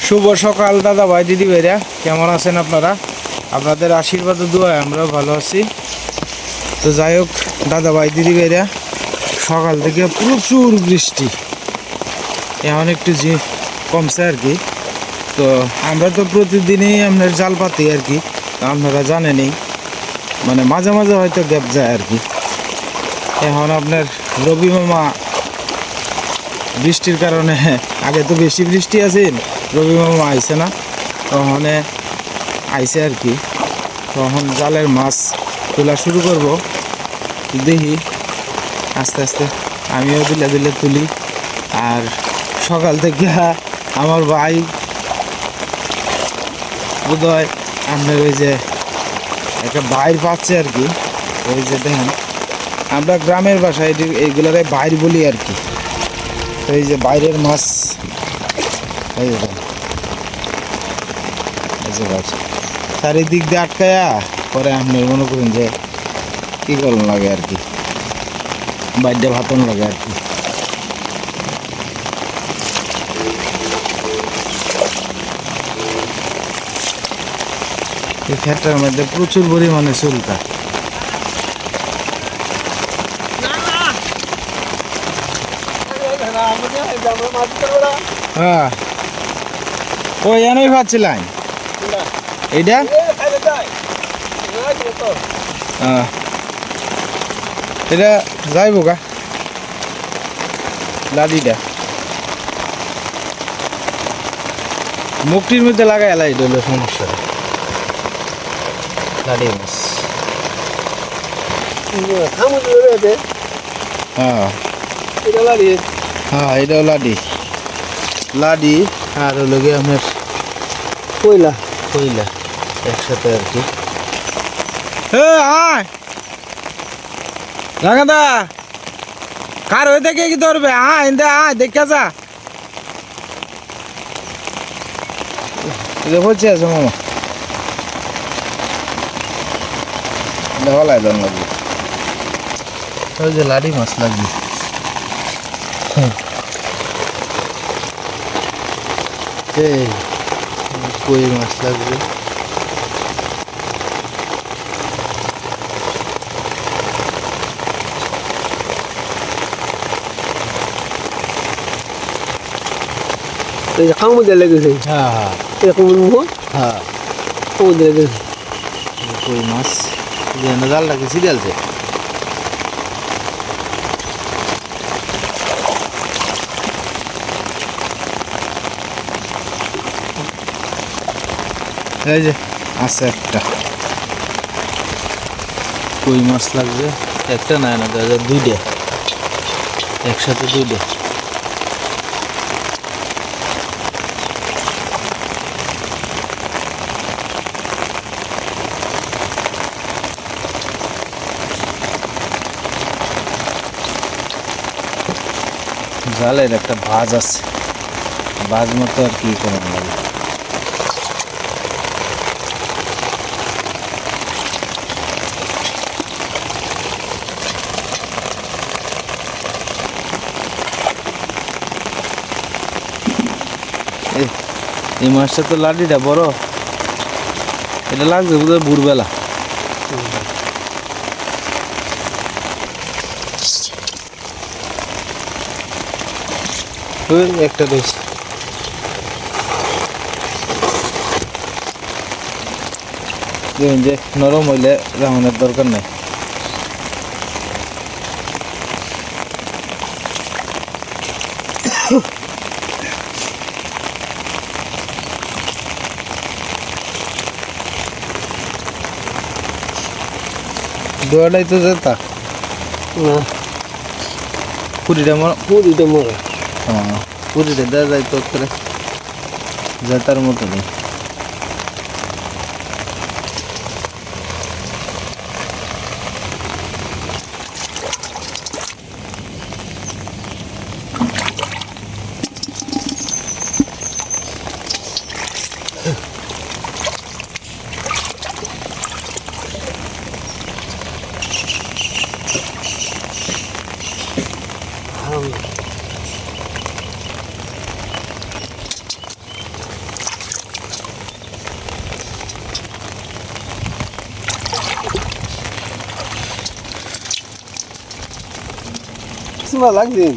শুভ সকাল দাদা ভাই দিদি ভাইরা, কেমন আছেন আপনারা? আপনাদের আশীর্বাদ ও দোয়ায় আমরাও ভালো আছি। তো যাই হোক দাদা ভাই দিদি ভাইরা, সকাল থেকে প্রচুর বৃষ্টি, এখন একটু কমছে আর কি। তো আমরা তো প্রতিদিনই আপনার জাল পাতি আর কি, আপনারা জানেনই, মানে মাঝে মাঝে হয়তো গ্যাপ যায় আর কি। এখন আপনার রবি মামা বৃষ্টির কারণে, আগে তো বেশি বৃষ্টি আছে, রবি মামা আইসে না, তখন আইসে আর কি। তখন জালের মাছ তোলা শুরু করব, দেখি আস্তে আস্তে আমিও দিলে দিলে তুলি। আর সকাল থেকে আমার ভাই বোধহয় আপনার ওই যে একটা বাইর পাচ্ছে আর কি, ওই যে দেখেন আমরা গ্রামের বাসায় এইগুলারে বাইর বলি আর কি। তো এই যে বাইরের মাছ, এই যে গাছ চারিদিক দিয়ে আটকায়া পরে আপনি মনে করুন যে কী করুন লাগে আর কি, বাইরটা ভাতন লাগে আর কি। এই ক্ষেত্রের মধ্যে প্রচুর পরিমাণে চুলকা। হ্যাঁ ওই এনেই ভাবছিলাম এইটা। হ্যাঁ এটা যাইব গা লাদিটা মুখটির মধ্যে লাগাই এলাই হলো সমস্যা। লাডি মাছ, হ্যাঁ হ্যাঁ এটাও লাডি লাডি আর হলো গিয়ে আপনার কয়লা কয়লা একসাথে আর কি। রাঙাদা কার হয়ে থেকে কি ধরবে? দেখা যা বলছে আছে মামা দেওয়ালাই দন লাগবে। ওই যে লাডি মাছ লাগবে, কই মাছ লাগবে। কামড় লেগেছে। হ্যাঁ হ্যাঁ এরকম হ্যাঁ কামড় লেগেছে। কই মাছ জাল লাগে সিরিয়ালছে। এই যে আছে একটা কই মাছ লাগবে, একটা না না দাদা দুইটা একসাথে দুইটা। জালের একটা ভাজ আছে, ভাজ মতো আর কি কোনো লাগে। এই মাছটা তো লাডিটা বড়, এটা লাগছে বোধহয় ভোরবেলা। একটা রয়েছে, দেখুন যে নরম হইলে রাহনের দরকার নাই। দোয়াটাই তো যেতা পুরিটা মরে। হ্যাঁ পুরিটা দেওয়া যায় তো করে জেতার মতো নেই। সুন্দর লাগছে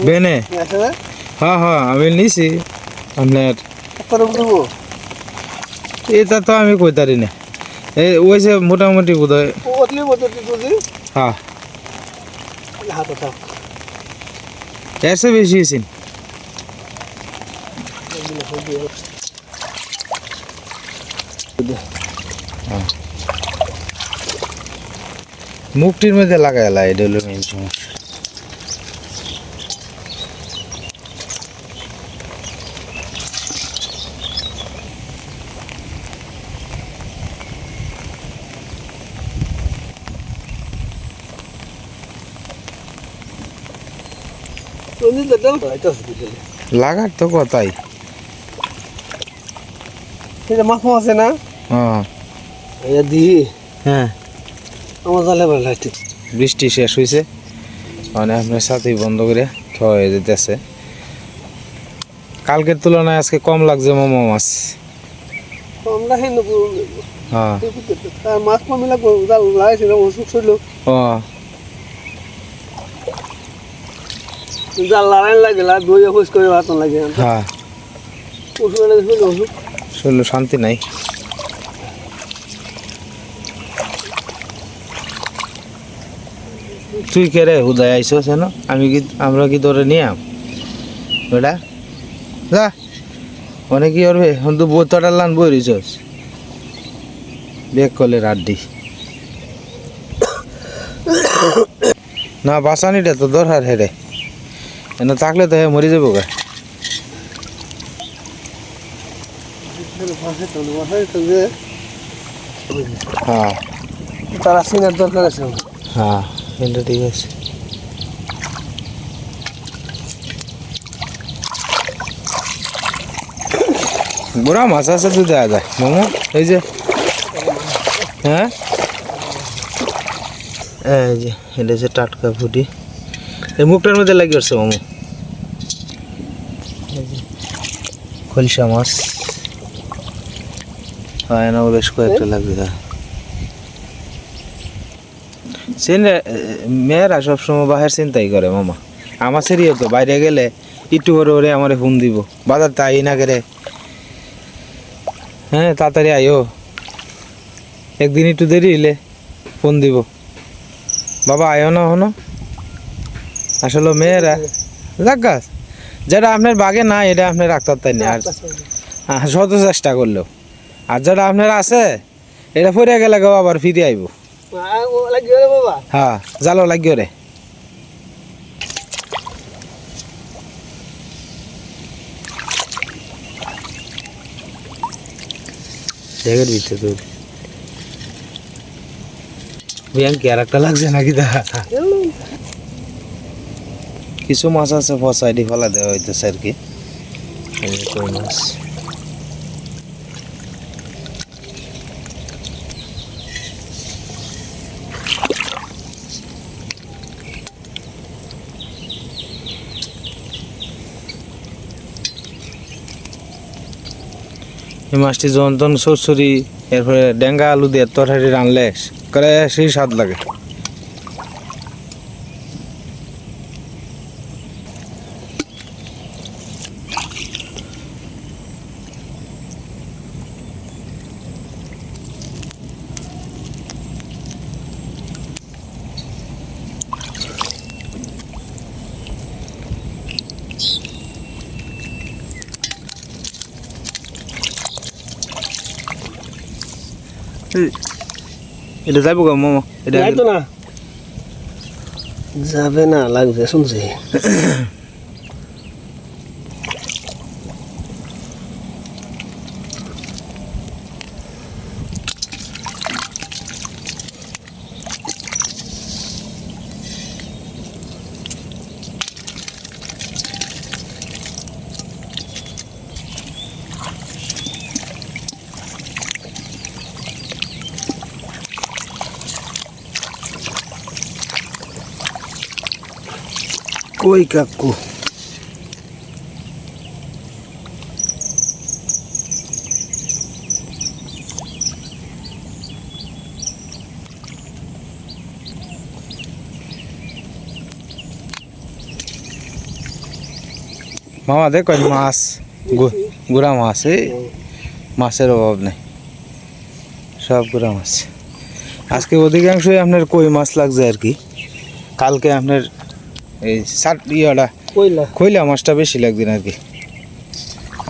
বেনে আসলে হ্যাঁ হ্যাঁ আমি নিছি আপনার কত দেবো এটা তো আমি কইতারি না এই ওই যে মোটামুটি বোধহয় ওতলি মতো তুই হ্যাঁ হাত থাক এর চেয়ে বেশি হয়েছেন মুখটির মধ্যে লাগাই লা এটা হলো মেন সমস্যা তুই তো দাও এটা লাগার তো কথাই এটা মাছ আছে না হ্যাঁ এটা দি হ্যাঁ আমার জালে ভালো লাগে বৃষ্টি শেষ হয়েছে মানে আপনার সাথেই বন্ধ করে হয়ে যেতেছে কালকের তুলনায় আজকে কম লাগছে মোমো মাছ আমরা হেন হ্যাঁ মাছ কমে লাগবো জাল লাগাইছে না ওষুধ ছিল ও জাল লাগাই লাগে দই হোস করে ভাত লাগে হ্যাঁ ওষুধ লাগে ওষুধ শরীর শান্তি নাই তুই কে রে হুদায় আইসস হেন আমি কি আমরা কি ধরে নিয়াম বেটা যা অনেক কি করবে কিন্তু বোতটা লান বই রইছস বেক কলে রাড্ডি না বাসানিটা তো দরকার হেরে এন থাকলে তো হে মরি যাবো গা হ্যাঁ তারা সিনার দরকার আছে হ্যাঁ এটা ঠিক আছে বুড়া মাছ আছে তো দেওয়া যায় মোমো এই যে হ্যাঁ এই যে এটা হচ্ছে টাটকা ফুটি এই মুখটার মধ্যে লাগিয়ে আসছে মোমো খলসা মাছ হয় না বেশ কয়েকটা লাগবে হ্যাঁ মেয়েরা সবসময় বাহের চিন্তাই করে মামা আমার সেরিও তো বাইরে গেলে একটু করে ওরে আমার ফোন দিব বাজার তাই না করে হ্যাঁ তাড়াতাড়ি আইও একদিন একটু দেরি হইলে ফোন দিব বাবা আয়ো না হনো আসলে মেয়েরা যাক গাছ যেটা আপনার বাগে না এটা আপনি রাখতে পারতেন না আর শত চেষ্টা করলেও আর যেটা আপনার আছে এটা ফিরে গেলে গো আবার ফিরে আইব বাবা হ্যাঁ জালো লাগিও রে দেখের ভিতরে তোর বিয়ান কি আর একটা লাগছে নাকি দেখা কিছু মাছ আছে ফসাইডি ফেলা দেওয়া হইতেছে আর কি এই যে কই মাছ এই মাছটি যন্তন সরসরি এরপরে ডেঙ্গা আলু দিয়ে তরকারি রানলে করে সেই স্বাদ লাগে এটা যাইব গো মামা এটা যাইতো না যাবে না লাগবে শুনছি কই কাকু মামা দেখ মাছ গুড়া মাছ এই মাছের অভাব নেই, সব গুড়া মাছ। আজকে অধিকাংশই আপনার কই মাছ লাগছে আর কি। কালকে আপনার এই ইয়াটা কইলা খৈলা মাছটা বেশি লাগবে আর কি।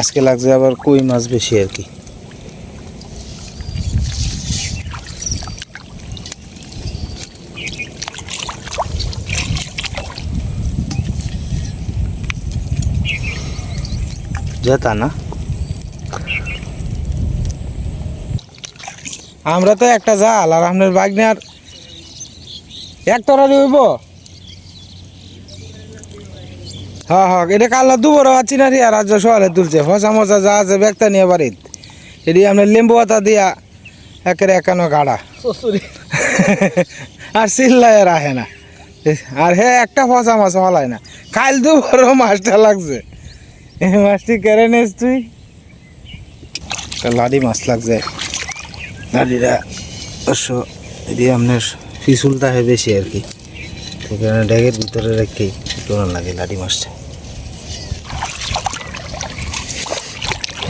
আজকে লাগছে আবার কই মাছ বেশি আর কি। যেতা না আমরা তো একটা জাল আর আপনার বাগনার এক তরারি হইব। হ্যাঁ হ্যাঁ, এটা কাল্লা দুবর আছি না রে, রাজ্য শহরে তুলছে ফসা মশা যা আছে ব্যাগটা নিয়ে বাড়িত। এটি আপনার লেম্বু আতা দিয়া একের একানো গাড়া শ্বশুরি আর চিল্লায় আর আহে না। আর হে একটা ফসা মাছ হলায় না, কাল দুবর মাছটা লাগছে। এই মাছটি কেড়ে নিস তুই, লাড়ি মাছ লাগছে। লাড়িরা অবশ্য এটি আপনার পিছুলটা হয় বেশি আর কি, সেখানে ড্যাগের ভিতরে রেখেই টোনা লাগে লাড়ি মাছটা।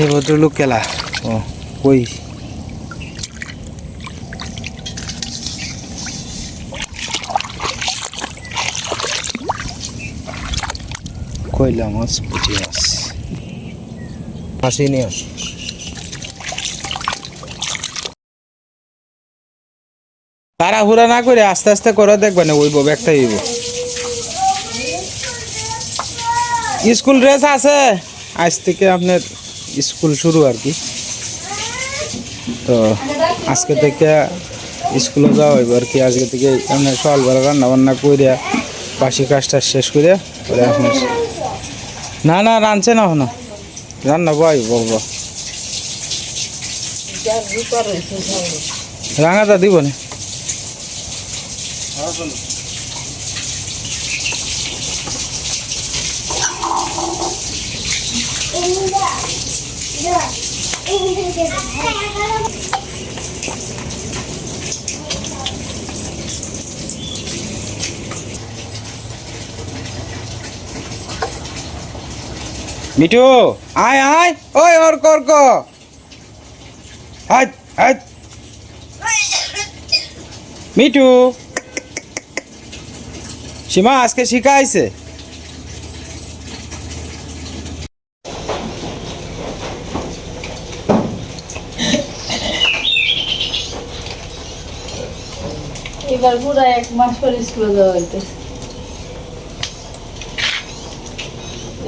এই ভদ্রলোক কেলা ও কই কইলা মাছ পুঁটি মাছ আসি নিয়ে আস। তাড়াহুড়া না করে আস্তে আস্তে করে দেখবেন ওইব ব্যাগটা হইব। স্কুল ড্রেস আছে, আজ থেকে আপনার স্কুল শুরু আর কি। তো আজকে থেকে স্কুলে যাওয়া হইব আর কি। আজকে থেকে আপনার সকালবেলা রান্না বান্না করে বাসি কাজটা শেষ করে পরে আপনার না না রাঁধছে না এখনো, রান্না বয় বলবো রাঙাটা দিব না। মিঠু আয় আয়, ওই ওর কর্ক হাট হাট। মিঠু সীমা আজকে শিখাইছে। এবার পুরো 1 মাস পরে স্কুলে যাওয়া হইতেছে।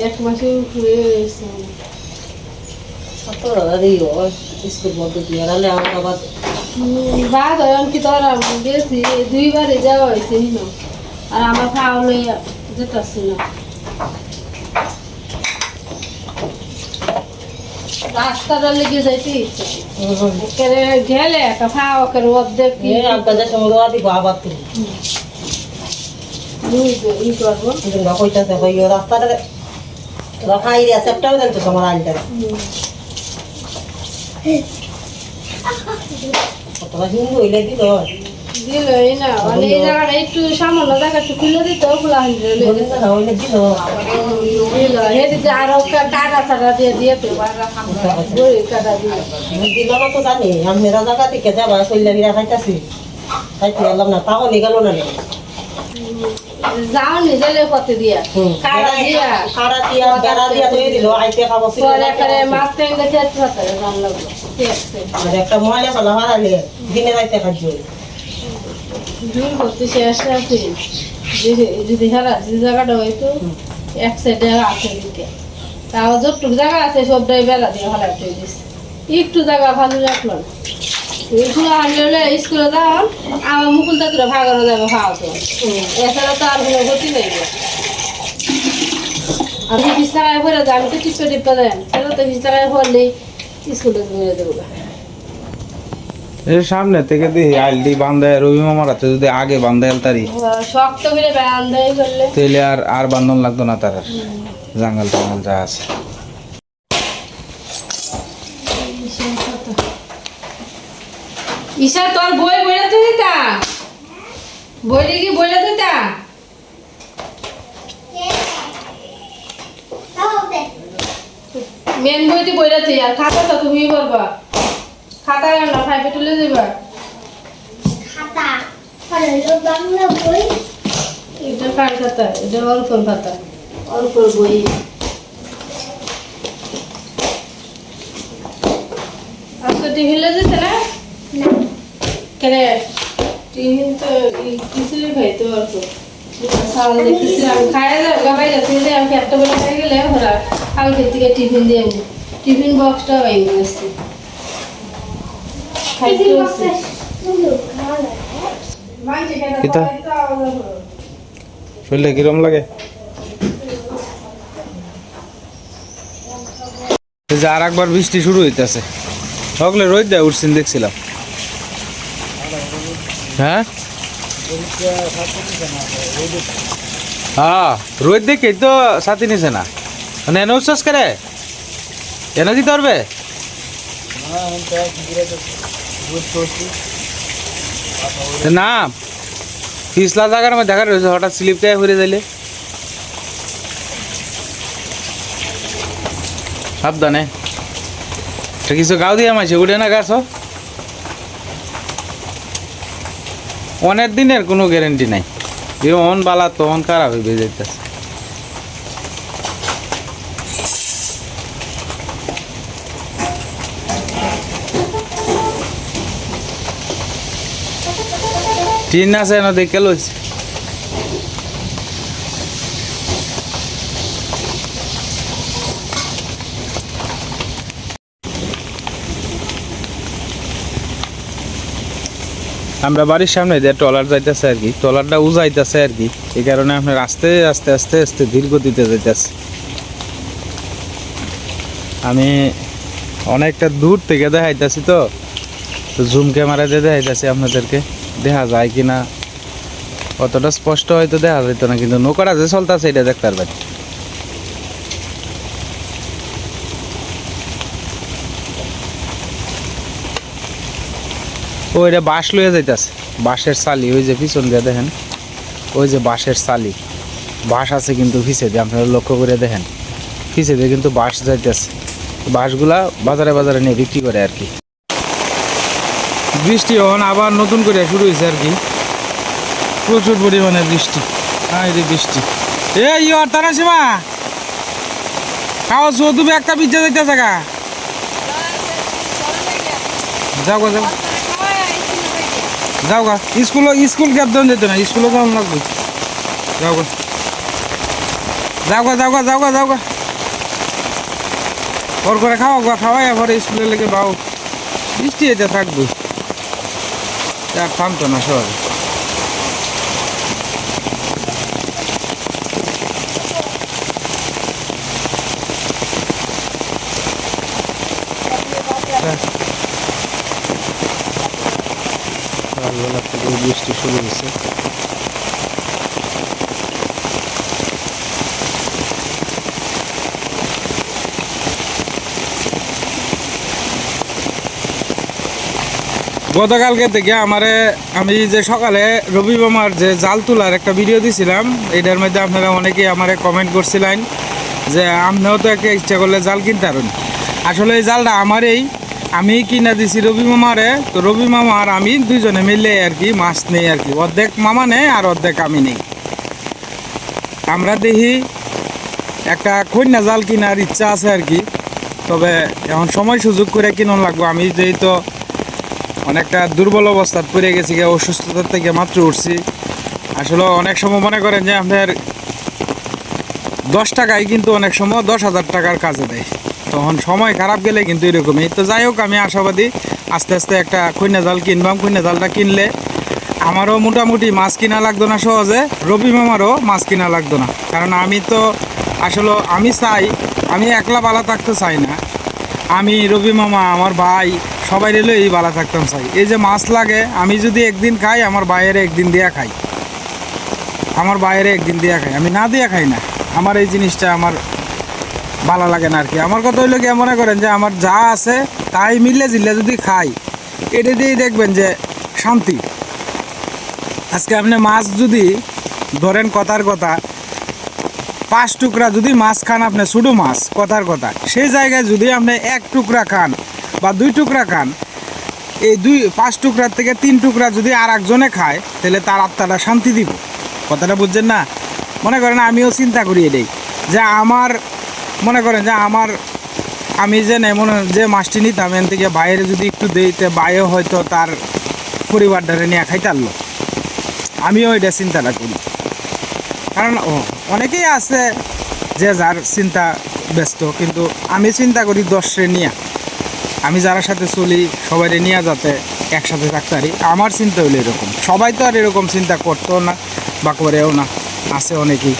1 মাসে ঘুরে এসে স্কুল বন্ধ দিয়ে রালে আমার আবার বাদ হয় কি তোর গেছি 2 বারে যাওয়া হয়েছে নিন, আর আমার খাওয়া লইয়া যেতেছি না। রাস্তাটা লেগে যাইতে ইচ্ছে গেলে একটা খাওয়া করে অর্ধেক আপনাদের সঙ্গে দিব আবার তুমি ই করবো। কইতাছে কই রাস্তাটা রাখাই রে সেপ্টাও দেন তো তোমার আনতে কতটা হিন্দু হইলে দিল দিলই না, মানে এই জায়গাটা একটু সামান্য জায়গা একটু খুলে দিত ওগুলো হইলে দিল দিল হেদিকে আরো কাটা ছাড়া দিয়ে দিয়েছে বই কাটা দিয়ে দিল না তো জানি আমি রাজাকা থেকে যাবা চল্লা বিরা খাইতাছি খাইতে এলাম না তাও নিগেল না যাও নিজেলে পথে দিয়া কাটা দিয়া খাড়া দিয়া বেড়া দিয়া দিয়ে দিল আইতে খাবো পরে করে মাছ টেঙ্গে চেষ্টা করতে জান লাগলো আর একটা ময়লা ফেলা হারালে দিনে যাইতে খাচ্ছি দূর করতে শেষ আছে যদি হারা যে জায়গাটা হয়তো এক সাইডে আছে দিকে তাও যতটুকু জায়গা আছে সবটাই বেলা দিয়ে হারাইতে দিচ্ছে, একটু জায়গা ভালো রাখলো না। এগুলো আনলে স্কুলে যাও আমার মুকুল দাদুরা ভাগানো যাবে খাওয়া তো, এছাড়া তো আর কোনো গতি নেই। আমি বিছনায় ভরে যাই, আমি তো টিপে টিপে যাই, সেটা তো বিছনায় ভরলেই স্কুলে ঘুরে দেবো। এর সামনে থেকে দিই আইলটি বান্ধায় রবি মামার হাতে যদি আগে বান্ধায় তারি শক্ত করে বান্ধাই করলে তাহলে আর বান্ধন লাগতো না তার, জাঙ্গাল টাঙ্গাল যা আছে। ঈশা তোর বই বইলা তুই দিতা বইলে কি বইলা দিতা মেন বইটি বইরাছি আর খাতাটা তুমি করবা খাতা না ফাইভে তুলে যাবা খাতা আর হলো বাংলা বই এটা কার খাতা এটা অল্পর খাতা অল্পর বই আজকে টিফিন যেতে না না কেন টিফিন তো খিচুড়ি খাইতে অল্প চাল দেখেছি আমি খাই গাবাই যাচ্ছি যে আমি একটা বেলা খাই গেলে ওরা কালকের থেকে টিফিন দিয়ে আমি টিফিন বক্সটা বাইরে আসছি খাইতে টিফিন আসছি বক্সে শুধু খাওয়া লাগে কিতা? শরীরে কিরম লাগে? এই যে আর একবার বৃষ্টি শুরু হইতেছে সকলে রোদ দেয় উঠছেন দেখছিলাম হ্যাঁ হ্যাঁ রোদ দেখে তো সাথী নিছে না মানে এনে উচ্ছ্বাস করে এনে দিতে পারবে না পিছলা জায়গার মধ্যে দেখা রয়েছে হঠাৎ স্লিপ খেয়ে ঘুরে যাইলে সাবধানে কিছু গাও দিয়ে মাইছে উঠে না গাছ অনেক দিনের কোনো গ্যারেন্টি নাই যখন বালা তখন খারাপ হয়ে যাইতেছে টিন আছে না দেখে লইছে আমরা বাড়ির সামনে দিয়ে ট্রলার যাইতেছে আর কি ট্রলারটা উজাইতেছে আর কি এই কারণে আপনার আস্তে আস্তে আস্তে আস্তে ধীর গতিতে যাইতেছে আমি অনেকটা দূর থেকে দেখাইতেছি তো জুম ক্যামেরা দিয়ে দেখাইতেছি আপনাদেরকে দেখা যায় কি না অতটা স্পষ্ট হয়তো দেখা যাইতো না কিন্তু নৌকাটা যে চলতেছে এটা দেখতে পারবেন ওইটা বাঁশ লইয়া যাইতেছে বাঁশের চালি ওই যে পিছন দিয়ে দেখেন ওই যে বাঁশের চালি বাঁশ আছে কিন্তু পিছে দিয়ে আপনারা লক্ষ্য করে দেখেন পিছে দিয়ে কিন্তু বাঁশ যাইতেছে বাঁশগুলা বাজারে বাজারে নিয়ে বিক্রি করে আর কি বৃষ্টি এখন আবার নতুন করে শুরু হয়েছে আর কি প্রচুর পরিমাণে বৃষ্টি হ্যাঁ এই বৃষ্টি এই আর তারা সীমা খাওয়া শো তুমি একটা পিজ্জা যাইতেছে গা যাও গা যাও যাও গা স্কুল ক্যাব দেন যেত না স্কুলে যাওয়ান লাগবে যাও গা যাও গা যাও গা যাও গা যাও গা পর করে খাওয়াই পরে স্কুলে লেগে বাউ বৃষ্টি এটা থাকবে আর থামতো না শহরে সকালবেলা থেকে বৃষ্টি শুরু হয়েছে গতকালকে থেকে আমি যে সকালে রবি মামার যে জাল তোলার একটা ভিডিও দিছিলাম এটার মধ্যে আপনারা অনেকেই আমারে কমেন্ট করছিলেন যে আপনিও তো একটা ইচ্ছা করলে জাল কিনতে পারেন আসলে এই জালটা আমি কিনা দিছি রবি মামারে তো রবি মামা আর আমি দুইজনে মিলে আর কি মাছ নেই আর কি অর্ধেক মামা নেই আর অর্ধেক আমি নেই আমরা দেখি একটা কন্যা জাল কেনার ইচ্ছা আছে আর কি তবে এখন সময় সুযোগ করে কিনুন লাগবো আমি যেহেতু অনেকটা দুর্বল অবস্থায় পড়ে গেছি অসুস্থতার থেকে মাত্র উঠছি আসলে অনেক সময় মনে করেন যে আপনার 10 টাকায় কিন্তু অনেক সময় 10,000 টাকার কাজে দেয় তখন সময় খারাপ গেলে কিন্তু এরকমই তো যাই হোক আমি আশাবাদী আস্তে আস্তে একটা কন্যা জাল কিনবাম কন্যা জালটা কিনলে আমারও মোটামুটি মাছ কিনা লাগতো না সহজে রবি মামারও মাছ কিনা লাগতো না কারণ আমি তো আসলে আমি চাই আমি একলা বালা থাকতে চাই না আমি রবি মামা আমার ভাই সবাই রেলে এই বালা থাকতাম চাই এই যে মাছ লাগে আমি যদি একদিন খাই আমার বাইরে একদিন দিয়া খাই আমি না দিয়া খাই না আমার এই জিনিসটা আমার ভালো লাগে না আর কি আমার কথা হইলো কি মনে করেন যে আমার যা আছে তাই মিলে জিলে যদি খাই এটা দিয়েই দেখবেন যে শান্তি আজকে আপনি মাছ যদি ধরেন কথার কথা 5 টুকরা যদি মাছ খান, আপনি ছোটো মাছ কথার কথা, সেই জায়গায় যদি আপনি 1 টুকরা খান বা 2 টুকরা খান, এই 5 টুকরার থেকে 3 টুকরা যদি আর একজনে খায়, তাহলে তার আত্মাটা শান্তি দিব। কথাটা বুঝছেন না? মনে করেন আমিও চিন্তা করি এটাই, যে আমার মনে করেন যে আমি যে এমন যে মাছটি নিতাম এন থেকে বাইরে যদি একটু দিতে, বাইরে হয়তো তার পরিবারটারে নিয়ে খাইতে পারলো। আমিও এটা চিন্তাটা করি, কারণ অনেকেই আছে যে যার চিন্তা ব্যস্ত, কিন্তু আমি চিন্তা করি 10রে নিয়ে, আমি যারা সাথে চলি সবাই নিয়ে যাতে একসাথে থাকতে পারি। আমার চিন্তা হলো এরকম, সবাই তো আর এরকম চিন্তা করতো না বা করেও না, আছে অনেকেই।